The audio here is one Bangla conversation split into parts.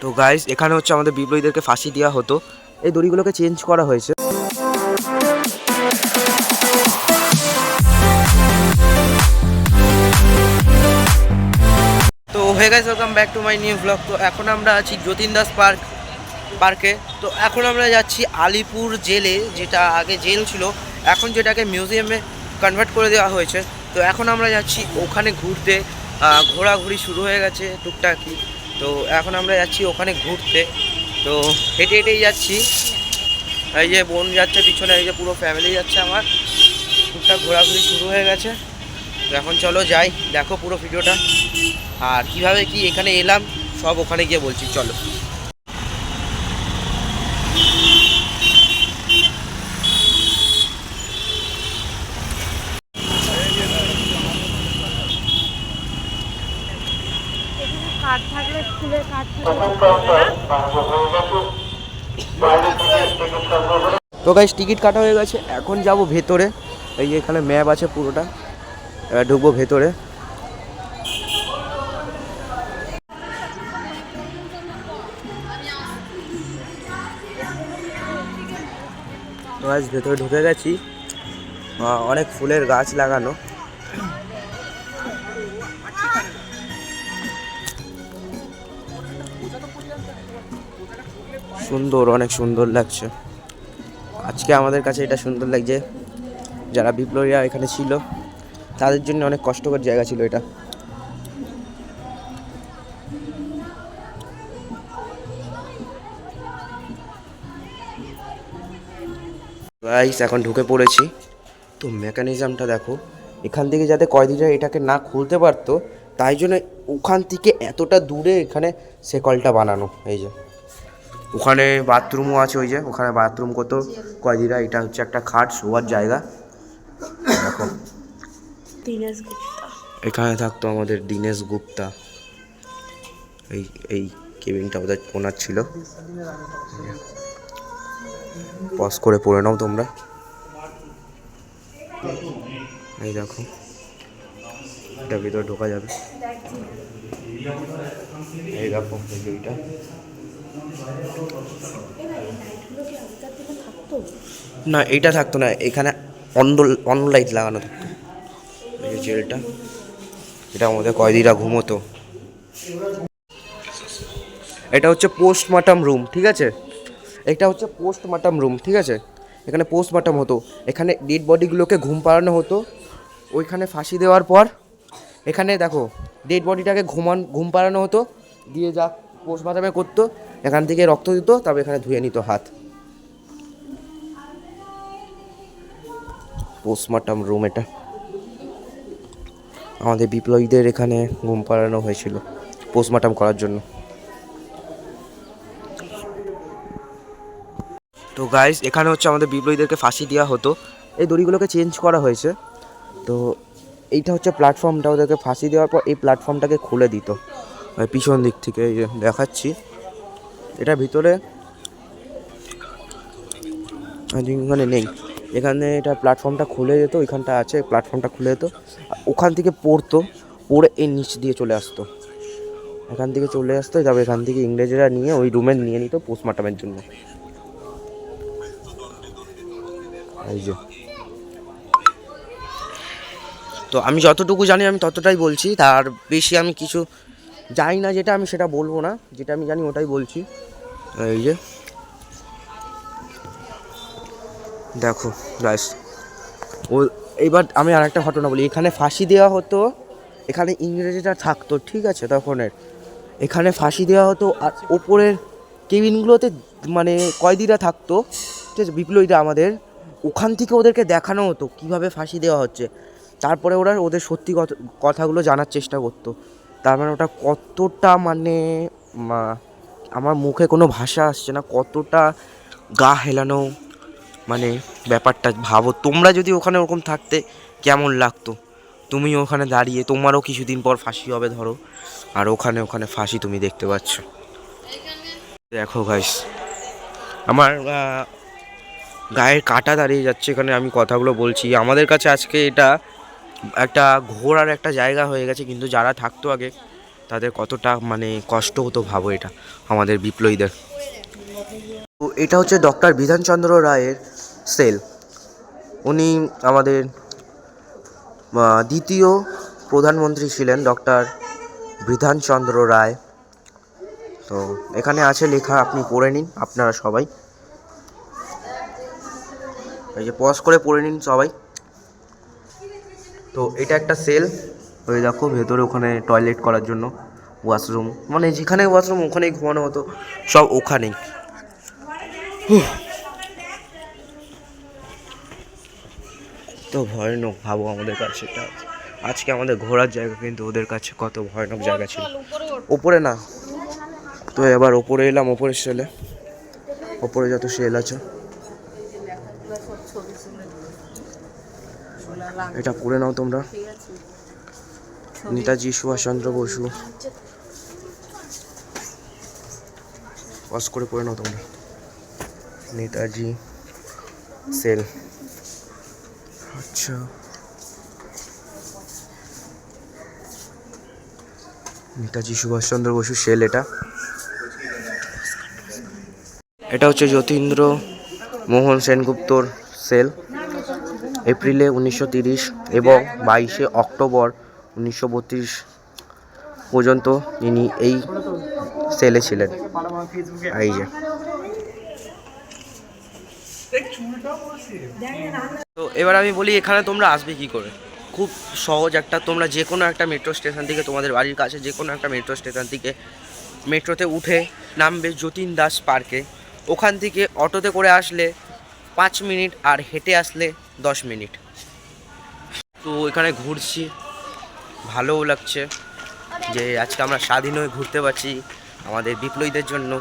তো গাইস এখানে হচ্ছে আমাদের বিপ্লবীদেরকে ফাঁসি দেওয়া হতো, এই দড়িগুলোকে চেঞ্জ করা হয়েছে। তো হয়ে গেছে, welcome back to my new blog. তো এখন আমরা আছি যতীন দাস পার্কে। তো এখন আমরা যাচ্ছি আলিপুর জেলে, যেটা আগে জেল ছিল, এখন যেটাকে মিউজিয়ামে কনভার্ট করে দেওয়া হয়েছে। তো এখন আমরা যাচ্ছি ওখানে ঘুরতে, ঘোরাঘুরি শুরু হয়ে গেছে টুকটাকি। তো এখন আমরা যাচ্ছি ওখানে ঘুরতে। তো হেঁটে হেঁটেই যাচ্ছি, এই যে বোন যাচ্ছে পিছনে, এই যে পুরো ফ্যামিলি যাচ্ছে আমার। টুকটাক ঘোরাঘুরি শুরু হয়ে গেছে। তো এখন চলো যাই, দেখো পুরো ভিডিওটা, আর কিভাবে কি এখানে এলাম সব ওখানে গিয়ে বলছি, চলো। তো গাইস টিকিট কাটা হয়ে গেছে, এখন যাব ভেতরে। এই যে এখানে ম্যাপ আছে পুরোটা, এবার ঢুকবো ভেতরে। তো গাইস ভেতরে ঢুকে গেছি, অনেক ফুলের গাছ লাগানো। সুন্দর, অনেক সুন্দর লাগছে আজকে আমাদের কাছে, এটা সুন্দর লাগছে। যারা বিপ্লবীরা এখানে ছিল তাদের জন্য অনেক কষ্টকর জায়গা ছিল এটা। গাইস এখন ঢুকে পড়েছি। তো মেকানিজমটা দেখো, এখান থেকে যাতে কয়েদিরা এটাকে না খুলতে পারতো, তাই জন্য ওখান থেকে এতটা দূরে এখানে সেকলটা বানানো। এই যে ওখানে বাথরুমও আছে, ওই যে ওখানে বাথরুম করতো কয়েদিরা। এটা হচ্ছে একটা খাট, শোয়ার জায়গা। দেখো এখানে থাকতো আমাদের দীনেশ গুপ্তা। এই এই কেবিনটা ওদের ওনার ছিল। পজ করে পড়ে নাও তোমরা। এই দেখো, এটা ভিতরে ঢোকা যাবে। এই দেখো এইটা, না এইটা থাকতো না, এখানে অন্য লাইট লাগানো থাকতো। এই জেলটা, এটা আমাদের কয়েদিরা ঘুমোতো। এটা হচ্ছে পোস্টমর্টম রুম, ঠিক আছে? এটা হচ্ছে পোস্টমর্টম রুম, ঠিক আছে? এখানে পোস্টমর্টম হতো, এখানে ডেড বডিগুলোকে ঘুম পাড়ানো হতো। ওইখানে ফাঁসি দেওয়ার পর এখানে দেখো ডেড বডিটাকে ঘুম পাড়ানো হতো, দিয়ে যা পোস্টমর্টমে করতো, এখান থেকে রক্ত দিত, তারপর এখানে ধুয়ে নিত হাত। পোস্টমর্টম রুম এটা, আমাদের বিপ্লবীদের এখানে ঘুম পাড়ানো হয়েছিল পোস্টমর্টম করার জন্য। তো গাইস এখানে হচ্ছে আমাদের বিপ্লবীদেরকে ফাঁসি দেওয়া হতো, এই দড়িগুলোকে চেঞ্জ করা হয়েছে। তো এইটা হচ্ছে প্ল্যাটফর্মটা, ওদেরকে ফাঁসি দেওয়ার পর এই প্ল্যাটফর্মটাকে খুলে দিত পিছন দিক থেকে। এই যে দেখাচ্ছি, এটা ভিতরে ওখানে নেই, এখানে এটা প্ল্যাটফর্মটা খুলে যেত, ওইখানটা আছে প্ল্যাটফর্মটা খুলে যেত, ওখান থেকে পড়ে এই নিচ দিয়ে চলে আসতো, এখান থেকে চলে আসতো, তারপর এখান থেকে ইংরেজরা নিয়ে ওই রুমে নিয়ে নিত পোস্টমর্টমের জন্য। এই যে, তো আমি যতটুকু জানি আমি ততটাই বলছি, তার বেশি আমি কিছু জানি না, যেটা আমি সেটা বলবো না, যেটা আমি জানি ওটাই বলছি। এই যে দেখো গাইস, ও এইবার আমি আর একটা ঘটনা বলি। এখানে ফাঁসি দেওয়া হতো, এখানে ইংরেজরা থাকতো, ঠিক আছে? তখনের এখানে ফাঁসি দেওয়া হতো, আর ওপরের কেবিনগুলোতে মানে কয়েদিরা থাকতো, ঠিক আছে? বিপ্লবীরা আমাদের, ওখান থেকে ওদেরকে দেখানো হতো কীভাবে ফাঁসি দেওয়া হচ্ছে। তারপরে ওরা ওদের সত্যি কথাগুলো জানার চেষ্টা করতো। তার মানে ওটা কতটা, মানে আমার মুখে কোনো ভাষা আসছে না, কতটা গা হেলানো মানে ব্যাপারটা ভাবো। তোমরা যদি ওখানে ওরকম থাকতে কেমন লাগতো? তুমি ওখানে দাঁড়িয়ে, তোমারও কিছুদিন পর ফাঁসি হবে ধরো, আর ওখানে ফাঁসি তুমি দেখতে পাচ্ছ। দেখো গাইস, আমার গায়ের কাঁটা দাঁড়িয়ে যাচ্ছে এখানে আমি কথাগুলো বলছি। আমাদের কাছে আজকে এটা একটা ঘোরার একটা জায়গা হয়ে গেছে, কিন্তু যারা থাকতো আগে তাদের কতটা মানে কষ্ট হতো ভাবো এটা আমাদের বিপ্লবীদের। তো এটা হচ্ছে ডক্টর বিধানচন্দ্র রায়ের সেল। উনি আমাদের দ্বিতীয় প্রধানমন্ত্রী ছিলেন ডক্টর বিধানচন্দ্র রায়। তো এখানে আছে লেখা, আপনি পড়ে নিন আপনারা সবাই, এই যে পজ করে পড়ে নিন সবাই। তো এটা একটা সেল, ওই দেখো ভেতরে ওখানে টয়লেট করার জন্য ওয়াশরুম, মানে যেখানে ওয়াশরুম ওখানেই ঘুমানো হতো, সব ওখানেই। তো ভয়ানক ভাবো আমাদের কাছে এটা আজকে আমাদের ঘোরার জায়গা, কিন্তু ওদের কাছে কত ভয়ানক জায়গা ছিল। ওপরে না, তো এবার ওপরে এলাম, ওপরের সেলে, ওপরে যত সেল আছে এটা পড়ে নাও তোমরা। নেতাজি সুভাষচন্দ্র বসু, পজ করে পড়ে নাও তোমরা। নেতাজি সেল, আচ্ছা নেতাজি সুভাষচন্দ্র বসু সেল। এটা হচ্ছে যতীন্দ্র মোহন সেনগুপ্তর সেল। এপ্রিলে 1930 এবং 22শে অক্টোবর 1932 পর্যন্ত ইনি এই সেলে ছিলেন। এই যে তো এবার আমি বলি এখানে তোমরা আসবে কি করে। খুব সহজ একটা, তোমরা যে কোনো একটা মেট্রো স্টেশন থেকে, তোমাদের বাড়ির কাছে যে কোনো একটা মেট্রো স্টেশন থেকে মেট্রোতে উঠে নামবে যতীন দাস পার্কে। ওখান থেকে অটোতে করে আসলে 5 মিনিট, আর হেঁটে আসলে 10 মিনিট। তো এখানে ঘুরছি, ভালোও লাগছে যে আজকে আমরা স্বাধীন হয়ে ঘুরতে পারছি আমাদের বিপ্লবীদের জন্য,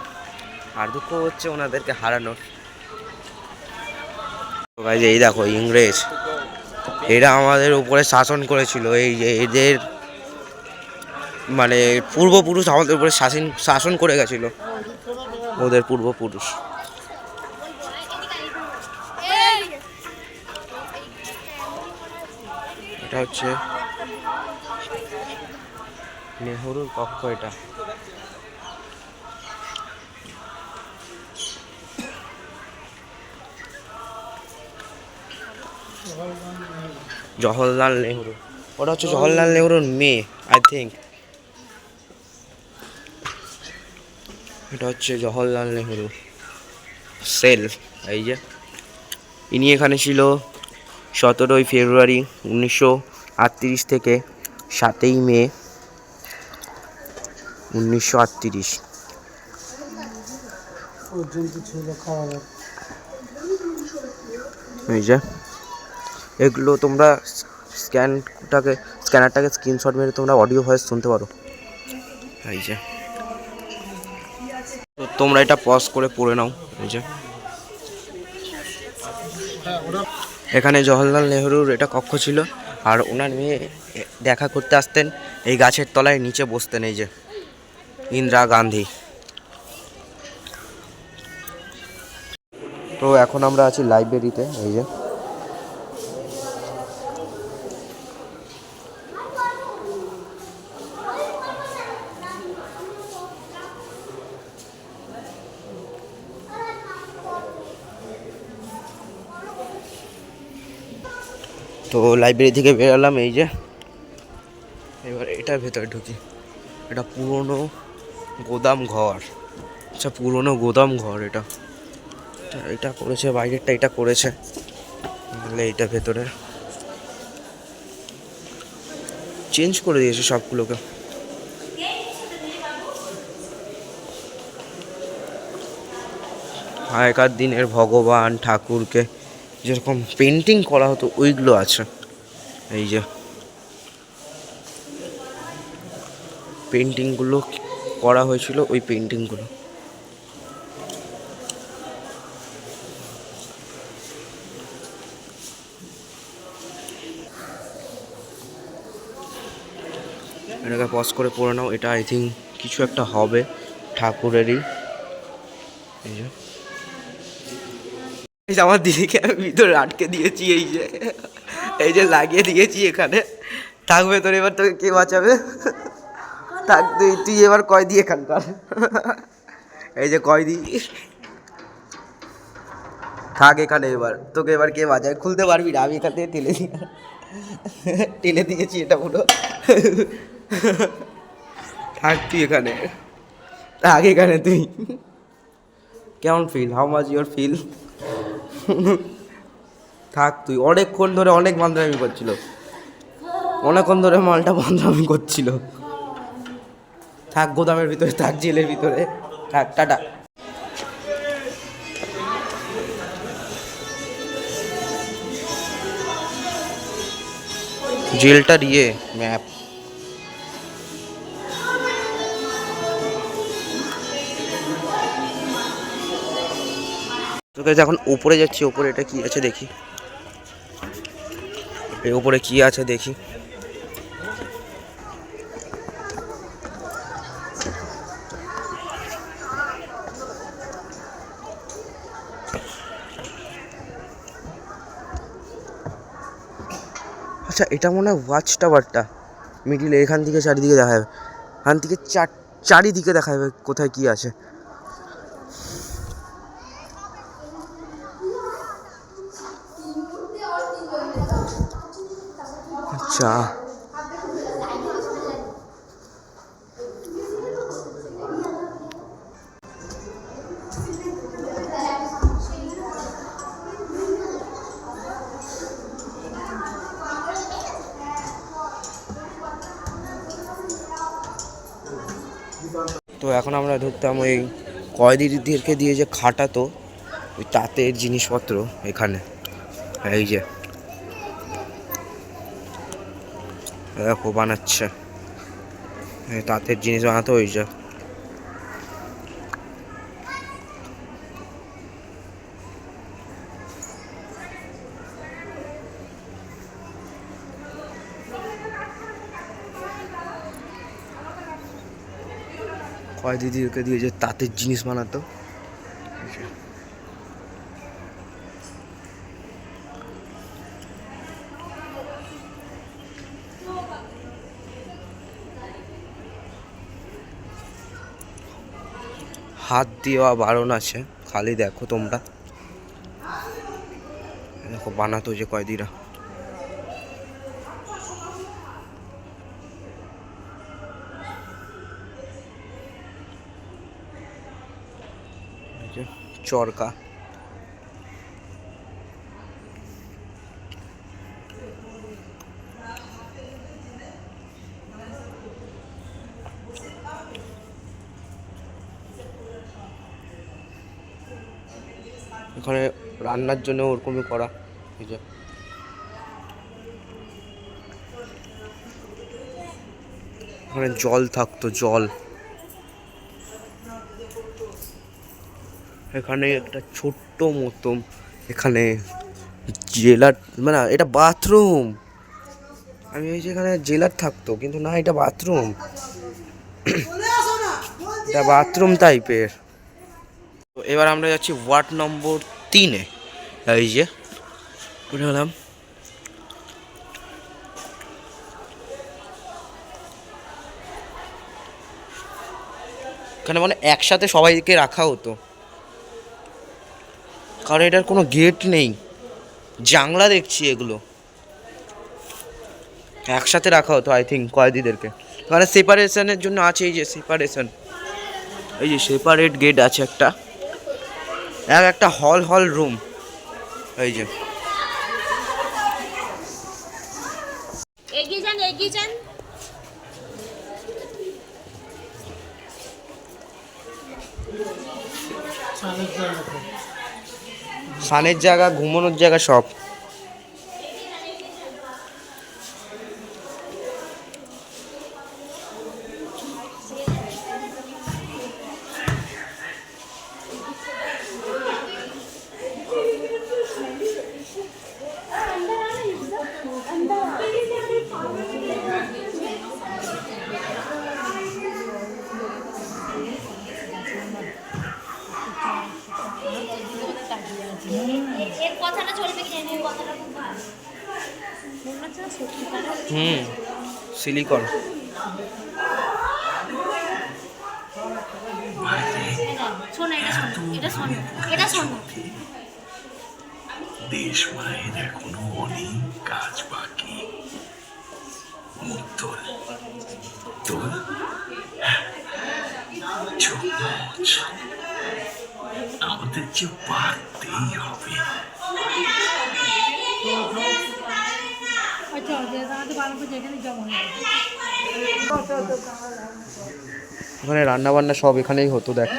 আর দুঃখ হচ্ছে ওনাদেরকে হারানোর। তো ভাই এই দেখো ইংরেজ, এরা আমাদের উপরে শাসন করেছিল, এই যে এদের মানে পূর্বপুরুষ আমাদের উপরে শাসন করে গেছিল, ওদের পূর্বপুরুষ। এটা হচ্ছে নেহরুর কক্ষ। এটা জওহরলাল নেহরু, ওটা হচ্ছে জওহরলাল নেহরুর মেয়ে আই থিঙ্ক। এটা হচ্ছে জওহরলাল নেহরু সেল। এই যে ইনি এখানে ছিল 17ই ফেব্রুয়ারি 1938 থেকে 7ই মে 1938 এই যে এগুলো তোমরা স্ক্যানারটাকে স্ক্রিনশট মেরে তোমরা অডিও ভয়েস শুনতে পারো। এই যে তো তোমরা এটা পজ করে পড়ে নাও। এই যে এখানে জওহরলাল নেহরুর এটা কক্ষ ছিল, আর ওনার মেয়ে দেখা করতে আসতেন, এই গাছের তলায় নিচে বসতেন, এই যে ইন্দিরা গান্ধী। তো এখন আমরা আছি লাইব্রেরিতে। এই যে তো লাইব্রেরি থেকে বেরোলাম। এই যে এবার এটার ভেতরে ঢুকি, এটা পুরনো গোদাম ঘর। আচ্ছা পুরনো গোদাম ঘর এটা, এটা করেছে বাইরেরটা, এটা করেছে বলে এটা ভেতরে চেঞ্জ করে দিয়েছে সবগুলোকে। আগেকার দিনের ভগবান ঠাকুরকে যেরকম পেন্টিং করা হতো ওইগুলো আছে। এই যে পেন্টিংগুলো করা হয়েছিল, ওই পেন্টিংগুলো। এটাকে পজ করে পড়ে নাও, এটা আই থিঙ্ক কিছু একটা হবে ঠাকুরেরই। এই যে আমার দিদিকে আমি ভিতরে আটকে দিয়েছি, এই যে লাগিয়ে দিয়েছি এখানে, থাকবে তোর, এবার তোকে কে বাঁচাবে? থাক, তুই তুই এবার কয়দি এখানকার। এই যে কয়দি, থাক এখানে। এবার তোকে এবার কে বাজায়, খুলতে পারবি না, আমি এখান থেকে টেনে দিয়েছি এটা পুরো। থাক তুই এখানে, থাক এখানে তুই। কেমন feel, how much your feel? থাক তুই, অনেকক্ষণ ধরে অনেক বান্দরামি করছিল, অনেকক্ষণ ধরে মালটা বান্দরামি করছিল। থাক গোদামের ভিতরে, থাক জেলের ভিতরে, থাক, টাটা। জেলটার ম্যাপ। তোকে এখন উপরে যাচ্ছি, উপরে এটা কি আছে দেখি, এই উপরে কি আছে দেখি। আচ্ছা, এটা মনে হয় ওয়াচ টাওয়ারটা, মিডিলে, এখান থেকে চারিদিকে দেখা যাবে, এখান থেকে চারিদিকে দেখা যাবে কোথায় কি আছে। আচ্ছা, তো এখন আমরা ঢুকতাম ওই কয়েদিদেরকে দিয়ে যে খাটাতো ওই তাঁতের জিনিসপত্র এখানে। এই যে দেখো বানাচ্ছে, তাঁতের জিনিস বানাতো ওই যে। কয়েদিদেরকে দিয়ে যে তাঁতের জিনিস বানাতো। হাত দেওয়া বারণ আছে, খালি দেখো তোমরা, দেখো বানাতো যে কয়েদিরা। চরকা, এখানে রান্নার জন্য ওরকমই করা। এই যে এখানে জল থাকতো, জল। এখানে একটা ছোট্ট মতন, এখানে জেলার, মানে এটা বাথরুম। আমি এই যে এখানে জেলার থাকতো, কিন্তু না, এটা বাথরুম, এটা বাথরুম টাইপের। তো এবার আমরা যাচ্ছি ওয়ার্ড নম্বর 3-এ। এই যে উঠে গেলাম। এখানে মানে একসাথে সবাইকে রাখা হতো, কারণ এটার কোনো গেট নেই, জানলা দেখছি, এগুলো একসাথে রাখা হতো আই থিঙ্ক কয়েদিদেরকে। এখানে সেপারেশনের জন্য আছে, এই যে সেপারেশন, এই যে সেপারেট গেট আছে একটা, একটা হল রুম। এই যে এগিয়ে যান, এগিয়ে যান। স্নানের জায়গা, ঘুমানোর জায়গা, সব। সিলিকন। শোনো, এটা শোনো, এটা শোনো। দেশ মায়ের এখনো অনেক কাজ বাকি। মুখ তোল, তোল, চোখ মুছ। আমাদের যে পারতেই হবে। ওখানে রান্না বান্না সব এখানেই হতো। দেখ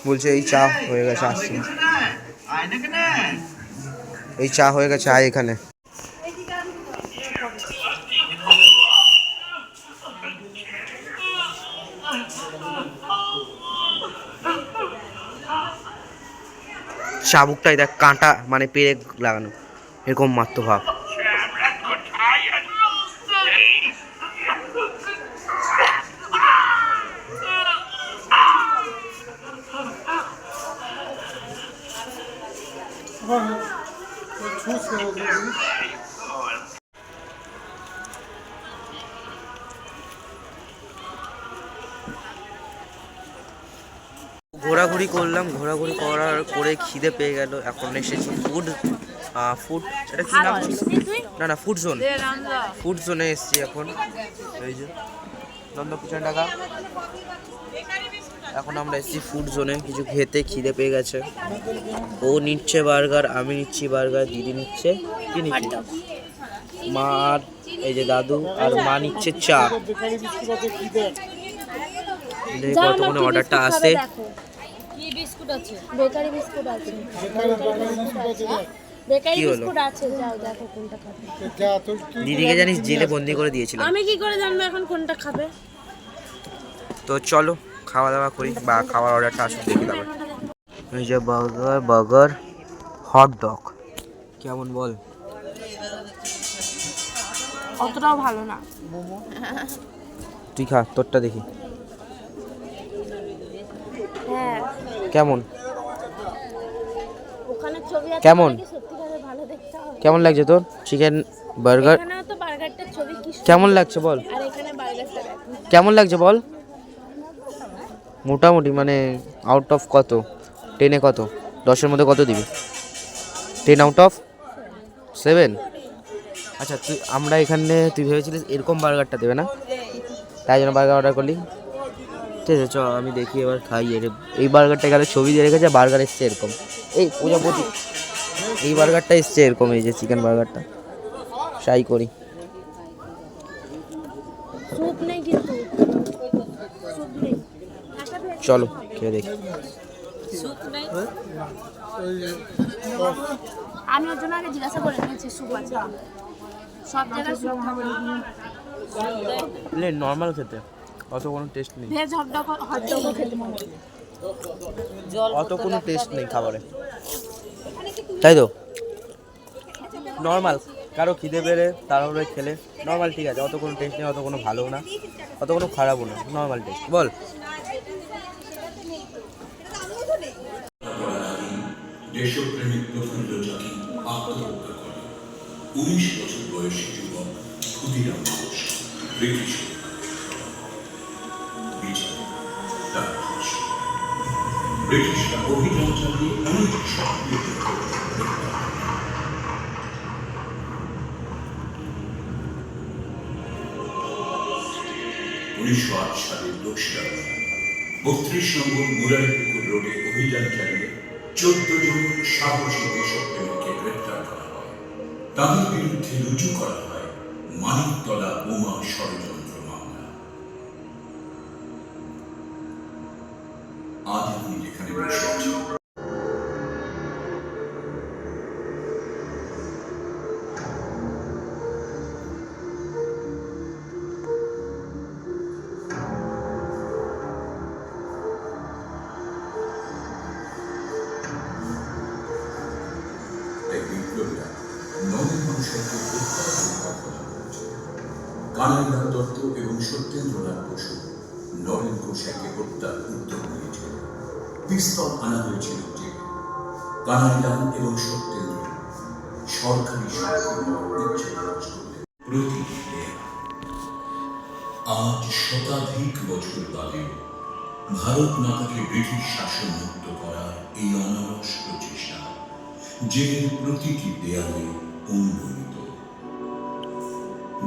বলছে এই চা হয়ে গেছে, আসছি। এই চা হয়ে গেছে, আয় এখানে। চাবুকটাই দেখ কাঁটা, মানে পেরেক লাগানো, এরকম মারতো ভাব। ঘোরাঘুরি করলাম, ঘোরাঘুরি করে খিদে পেয়ে গেল। এখন এসেছি ফুড, এটা কি নাম ছিল? না ফুড জোন, ফুড জোনে এসেছি এখন। এই যে নন্দকুচান টাকা, এখন আমরা এসেছি ফুড জোনে কিছু খেতে। খিদে পেয়ে গেছে। ও নিচ্ছে বার্গার, আমি নিচ্ছি বার্গার, দিদি নিচ্ছে কি নিচ্ছি মা, আর এই যে দাদু আর মা নিচ্ছে চা। কতক্ষণে অর্ডারটা আসে। কি বিস্কুট আছে? বেকারি বিস্কুট আছে। বেকারি বিস্কুট আছে, যাও দেখো কোনটা খাবে। দিদিকে জানিস জেলে বন্দি করে দিয়েছিলাম। আমি কি করে জানবো এখন কোনটা খাবে? তো চলো খাওয়া দাওয়া করি, বা খাওয়ার অর্ডারটা আসুন দেখি তারপর। এই যে বার্গার হট ডগ, কেমন বল? অতটাও ভালো না। তুই খা, তোরটা দেখি হ্যাঁ কেমন। ওখানে ছবি আছে, কেমন সত্যিকারে ভালো দেখতে হবে। কেমন লাগছে তোর চিকেন বার্গার? এখানেও তো বার্গারটার ছবি কি কেমন লাগছে বল? আর এখানে বার্গারটা দেখো কেমন লাগছে বল? মোটামুটি মানে আউট অফ কত? 10-এ কত? 10-এর মধ্যে কত দিবি? 10 আউট অফ 7। আচ্ছা আমরা এখানে তুই ভেবেছিলিস এরকম বার্গারটা দেবে না, তাই জন্য বার্গার অর্ডার করলি। ঠিক আছে চ আমি দেখি এবার খাই। এই বার্গারটা এখানে ছবি দিয়ে রেখেছে, বার্গার এসছে এরকম। এই প্রজাপতি, এই বার্গারটা এসছে এরকম, এই যে চিকেন বার্গারটা। ট্রাই করি। স্যুপ নেই কিন্তু, স্যুপ নেই। চলো খেয়ে দেখি। স্যুপ নেই। আমি ওর জন্য আগে জিজ্ঞাসা করে নিয়েছি স্যুপ আছে। সব জায়গায় স্যুপ খাবো না, নর্মাল খেতে অত কোনো টেস্ট নেই। ভেজ হটডগও খেতে মনে হয়, অত কোনো টেস্ট নেই খাবারে, তাই তো। নর্মাল, কারো খিদে পেলে তারপরে খেলে নর্মাল ঠিক আছে, অত কোনো টেস্ট নেই, অত কোনো ভালোও না, অত কোনো খারাপও না, নর্মাল টেস্ট। বল দেশপ্রেমিক প্রফুল্ল চাকি আত্মহত্যা করে। 19 বছর বয়সী যুবক ক্ষুদিরাম ঘোষ ব্রিটিশ বিচার তার ঘোষ। ব্রিটিশরা অভিযান চালিয়ে অনেক সক্রিয় 1908 সালের 2 32 নম্বর মুরারিপুকুর রোডে অভিযান চালিয়ে 14 জন সাহসী দেশপ্রেমিককে গ্রেপ্তার করা হয়। তাদের বিরুদ্ধে রুজু করা হয় মানিকতলা বোমা ষড়যন্ত্র মামলা। আজ আমি যেখানে বসে আছি কানাইলাল দত্ত এবং সত্যেন্দ্রনাথ বসু নরেন গোসাইকে হত্যার উদ্যোগ নিয়েছিল। পিস্তল আনা হয়েছিল যে কানাইলাল এবং সত্যেন্দ্র সরকারি শাস্তি ইচ্ছে প্রকাশ করলেন। প্রতি আজ শতাধিক বছর বাদেও ভারত মাতাকে ব্রিটিশ শাসন মুক্ত করার এই অনারস প্রচেষ্টা জেলের প্রতিটি দেয়ালে অনুভূত।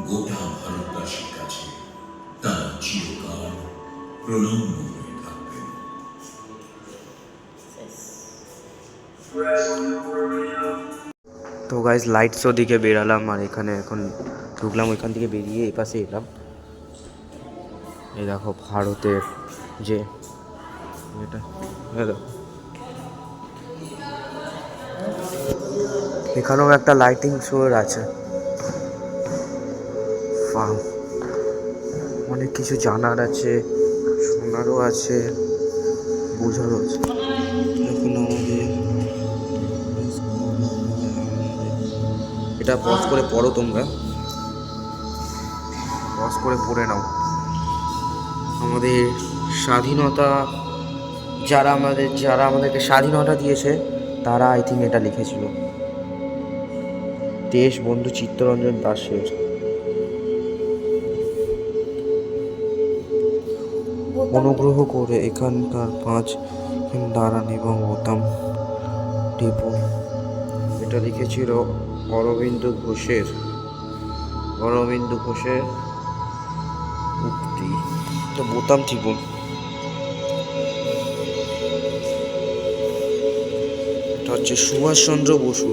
গোটা ভারতবাসীর কাছে তারা চিরকাল প্রণম্য হয়ে থাকবেন। তো গাইজ লাইট শো দিকে বেরালাম, আর এখানে এখন ঢুকলাম, ওইখান থেকে বেরিয়ে এই পাশে এলাম। এই দেখো ভারতের যে এটা, হ্যালো, এখানেও একটা লাইটিং শো আছে। অনেক কিছু জানার আছে, শোনারও আছে, বোঝারও আছে। এখন আমাদের এটা পজ করে পড়ো, তোমরা পজ করে পড়ে নাও। আমাদের স্বাধীনতা, যারা আমাদেরকে স্বাধীনতা দিয়েছে তারা আই থিঙ্ক এটা লিখেছিল, দেশবন্ধু চিত্তরঞ্জন দাসের। অনুগ্রহ করে এখানকার 5 দাঁড়ান এবং বোতাম টিপুন। এটা লিখেছিল অরবিন্দ ঘোষের উক্তি। তো বোতাম টিপুন। এটা হচ্ছে সুভাষচন্দ্র বসু।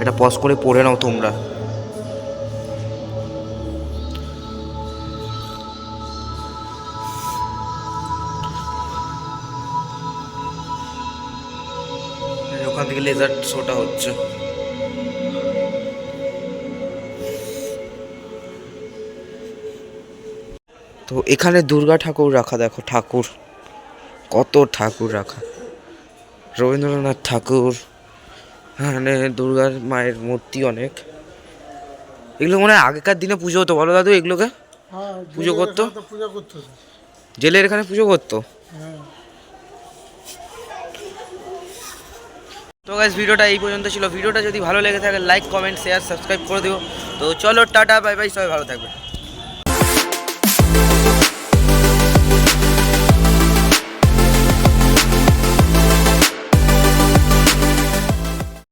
এটা পজ করে পড়ে নাও তোমরা। ওখান থেকে লেজার শোটা হচ্ছে। তো এখানে দুর্গা ঠাকুর রাখা, দেখো ঠাকুর, কত ঠাকুর রাখা, রবীন্দ্রনাথ ঠাকুর, এখানে দুর্গার মায়ের মূর্তি অনেক। এগুলো মনে হয় আগেকার দিনে পুজো হতো, বলো দাদু? এগুলোকে পুজো করতো, জেলের এখানে পুজো করতো। তো গাইস ভিডিওটা এই পর্যন্ত ছিল। ভিডিওটা যদি ভালো লেগে থাকে লাইক, কমেন্ট, শেয়ার, সাবস্ক্রাইব করে দিও। তো চলো টাটা, বাই বাই, সবাই ভালো থাকবে।